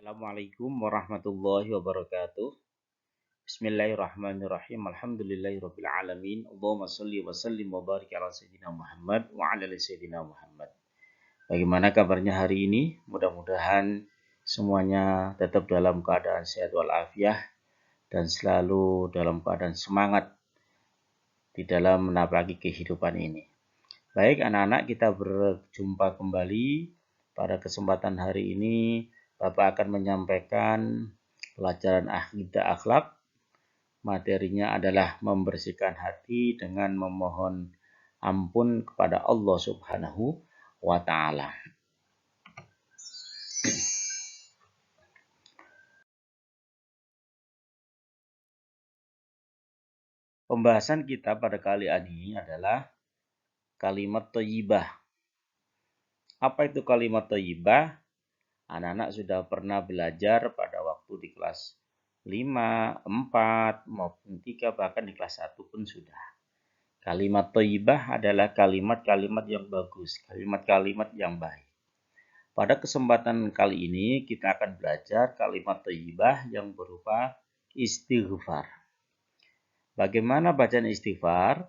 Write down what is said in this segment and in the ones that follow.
Assalamualaikum warahmatullahi wabarakatuh. Bismillahirrahmanirrahim. Alhamdulillahirabbil alamin. Allahumma shalli wa sallim wa barik ala sayyidina Muhammad wa ala ali sayyidina Muhammad. Bagaimana kabarnya hari ini? Mudah-mudahan semuanya tetap dalam keadaan sehat walafiat dan selalu dalam keadaan semangat di dalam menapaki kehidupan ini. Baik anak-anak, kita berjumpa kembali. Pada kesempatan hari ini Bapak akan menyampaikan pelajaran akidah akhlak. Materinya adalah membersihkan hati dengan memohon ampun kepada Allah Subhanahu wa taala. Pembahasan kita pada kali ini adalah kalimat thayyibah. Apa itu kalimat thayyibah? Anak-anak sudah pernah belajar pada waktu di kelas 5, 4, maupun 3, bahkan di kelas 1 pun sudah. Kalimat thayyibah adalah kalimat-kalimat yang bagus, kalimat-kalimat yang baik. Pada kesempatan kali ini kita akan belajar kalimat thayyibah yang berupa istighfar. Bagaimana bacaan istighfar?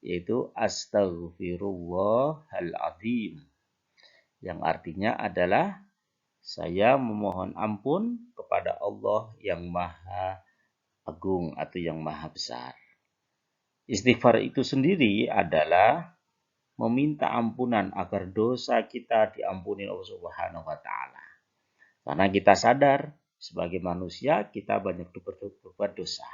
Yaitu astaghfirullahaladzim. Yang artinya adalah saya memohon ampun kepada Allah yang Maha Agung atau yang Maha Besar. Istighfar itu sendiri adalah meminta ampunan agar dosa kita diampuni Allah Subhanahu wa taala. Karena kita sadar sebagai manusia kita banyak berbuat dosa,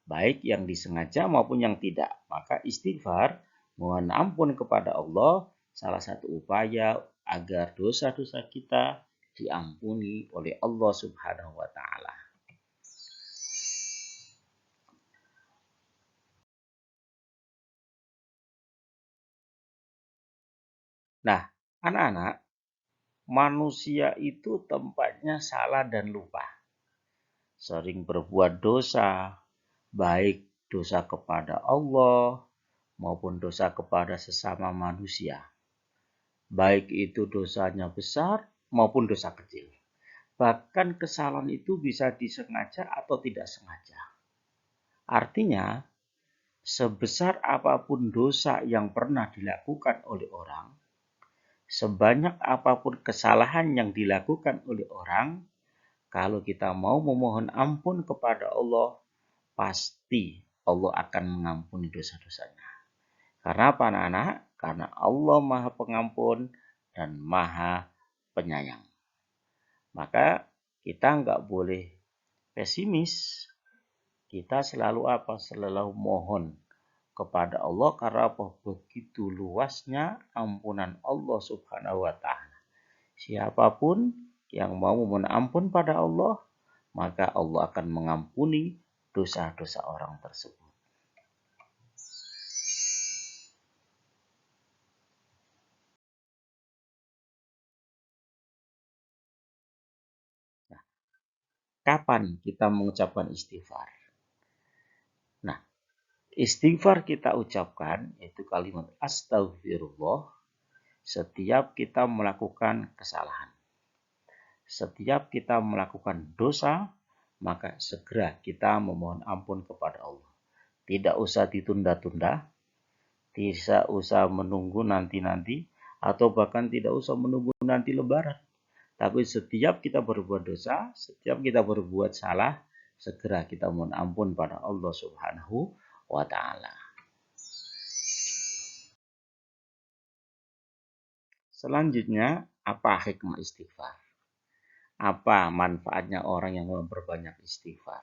baik yang disengaja maupun yang tidak. Maka istighfar, mohon ampun kepada Allah, salah satu upaya agar dosa-dosa kita diampuni oleh Allah Subhanahu wa taala. Nah, anak-anak, manusia itu tempatnya salah dan lupa. Sering berbuat dosa, baik dosa kepada Allah maupun dosa kepada sesama manusia. Baik itu dosanya besar maupun dosa kecil. Bahkan kesalahan itu bisa disengaja atau tidak sengaja. Artinya, sebesar apapun dosa yang pernah dilakukan oleh orang, sebanyak apapun kesalahan yang dilakukan oleh orang, kalau kita mau memohon ampun kepada Allah, pasti Allah akan mengampuni dosa-dosanya. Karena apa anak-anak? Karena Allah Maha Pengampun dan Maha Penyayang. Maka kita nggak boleh pesimis. Kita selalu apa? Selalu mohon kepada Allah karena apa? Begitu luasnya ampunan Allah Subhanahu wa taala. Siapapun yang mau memohon ampun pada Allah, maka Allah akan mengampuni dosa-dosa orang tersebut. Nah, kapan kita mengucapkan istighfar? Nah, istighfar kita ucapkan yaitu kalimat astagfirullah setiap kita melakukan kesalahan. Setiap kita melakukan dosa, maka segera kita memohon ampun kepada Allah. Tidak usah ditunda-tunda, tidak usah menunggu nanti-nanti, atau bahkan tidak usah menunggu nanti lebaran. Tapi setiap kita berbuat dosa, setiap kita berbuat salah, segera kita mohon ampun pada Allah Subhanahu wa taala. Selanjutnya, apa hikmah istighfar? Apa manfaatnya orang yang memperbanyak istighfar?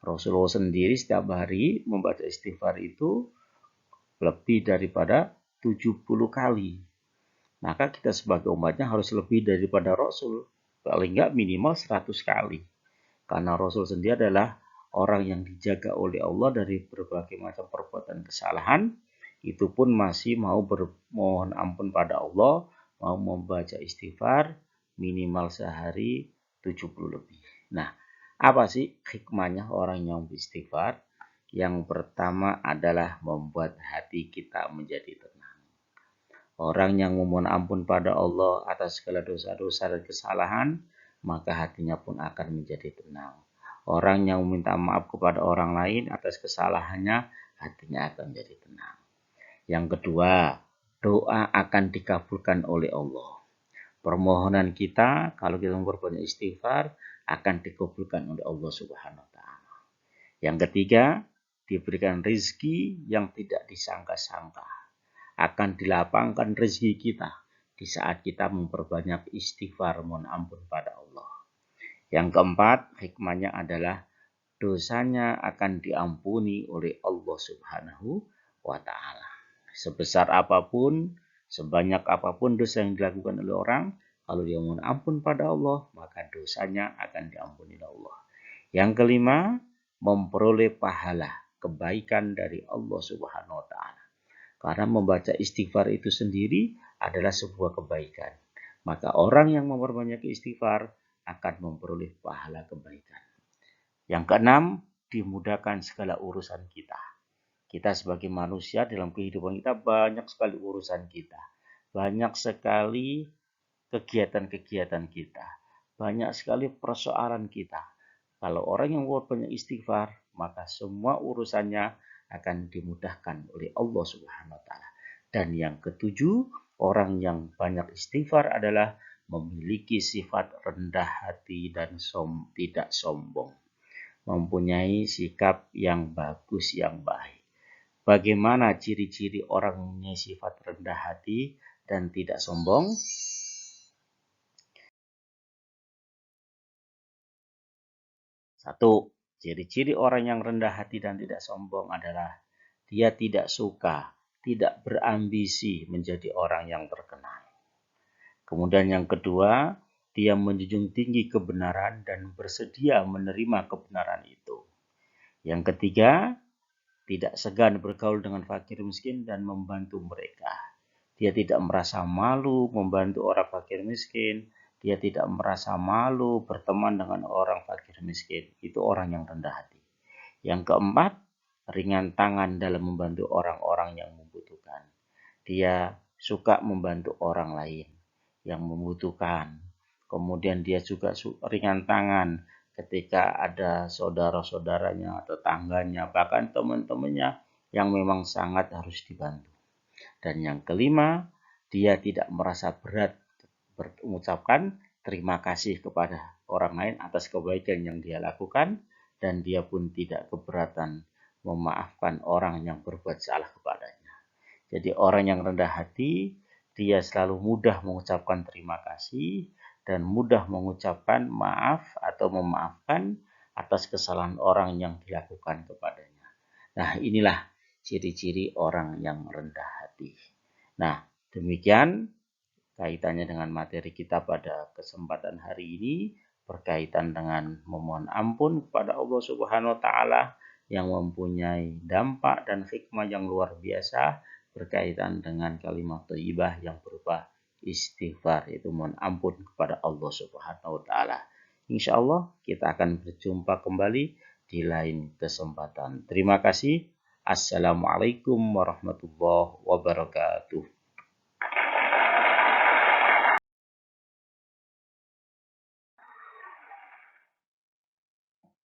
Rasulullah sendiri setiap hari membaca istighfar itu lebih daripada 70 kali. Maka kita sebagai umatnya harus lebih daripada Rasul. Paling enggak minimal 100 kali. Karena Rasul sendiri adalah orang yang dijaga oleh Allah dari berbagai macam perbuatan kesalahan. Itu pun masih mau bermohon ampun pada Allah, mau membaca istighfar minimal sehari 70 lebih. Nah, apa sih hikmahnya orang yang beristighfar? Yang pertama adalah membuat hati kita menjadi tenang. Orang yang memohon ampun pada Allah atas segala dosa-dosa dan kesalahan, maka hatinya pun akan menjadi tenang. Orang yang meminta maaf kepada orang lain atas kesalahannya, hatinya akan menjadi tenang. Yang kedua, doa akan dikabulkan oleh Allah. Permohonan kita, kalau kita memperbanyak istighfar, akan dikabulkan oleh Allah Subhanahu wa Ta'ala. Yang ketiga, diberikan rezeki yang tidak disangka-sangka. Akan dilapangkan rezeki kita di saat kita memperbanyak istighfar mohon ampun pada Allah. Yang keempat, hikmahnya adalah dosanya akan diampuni oleh Allah Subhanahu wa Ta'ala. Sebesar apapun, sebanyak apapun dosa yang dilakukan oleh orang, kalau dia mohon ampun pada Allah, maka dosanya akan diampuni oleh Allah. Yang kelima, memperoleh pahala kebaikan dari Allah Subhanahu wa Ta'ala. Karena membaca istighfar itu sendiri adalah sebuah kebaikan. Maka orang yang memperbanyak istighfar akan memperoleh pahala kebaikan. Yang keenam, dimudahkan segala urusan kita. Kita sebagai manusia dalam kehidupan kita banyak sekali urusan kita. Banyak sekali kegiatan-kegiatan kita. Banyak sekali persoalan kita. Kalau orang yang banyak istighfar, maka semua urusannya akan dimudahkan oleh Allah Subhanahu wa Ta'ala. Dan yang ketujuh, orang yang banyak istighfar adalah memiliki sifat rendah hati dan tidak sombong. Mempunyai sikap yang bagus, yang baik. Bagaimana ciri-ciri orang mempunyai sifat rendah hati dan tidak sombong? Satu, ciri-ciri orang yang rendah hati dan tidak sombong adalah dia tidak suka, tidak berambisi menjadi orang yang terkenal. Kemudian yang kedua, dia menjunjung tinggi kebenaran dan bersedia menerima kebenaran itu. Yang ketiga, tidak segan bergaul dengan fakir miskin dan membantu mereka. Dia tidak merasa malu membantu orang fakir miskin. Dia tidak merasa malu berteman dengan orang fakir miskin. Itu orang yang rendah hati. Yang keempat, ringan tangan dalam membantu orang-orang yang membutuhkan. Dia suka membantu orang lain yang membutuhkan. Kemudian dia juga ringan tangan ketika ada saudara-saudaranya, tetangganya, bahkan teman-temannya yang memang sangat harus dibantu. Dan yang kelima, dia tidak merasa berat mengucapkan terima kasih kepada orang lain atas kebaikan yang dia lakukan, dan dia pun tidak keberatan memaafkan orang yang berbuat salah kepadanya. Jadi orang yang rendah hati, dia selalu mudah mengucapkan terima kasih dan mudah mengucapkan maaf atau memaafkan atas kesalahan orang yang dilakukan kepadanya. Nah, inilah ciri-ciri orang yang rendah hati. Nah, demikian kaitannya dengan materi kita pada kesempatan hari ini berkaitan dengan memohon ampun kepada Allah Subhanahu wa Ta'ala yang mempunyai dampak dan hikmah yang luar biasa berkaitan dengan kalimat thayyibah yang berupa istighfar, itu mohon ampun kepada Allah Subhanahu wa Ta'ala. Insyaallah kita akan berjumpa kembali di lain kesempatan. Terima kasih. Assalamualaikum warahmatullahi wabarakatuh.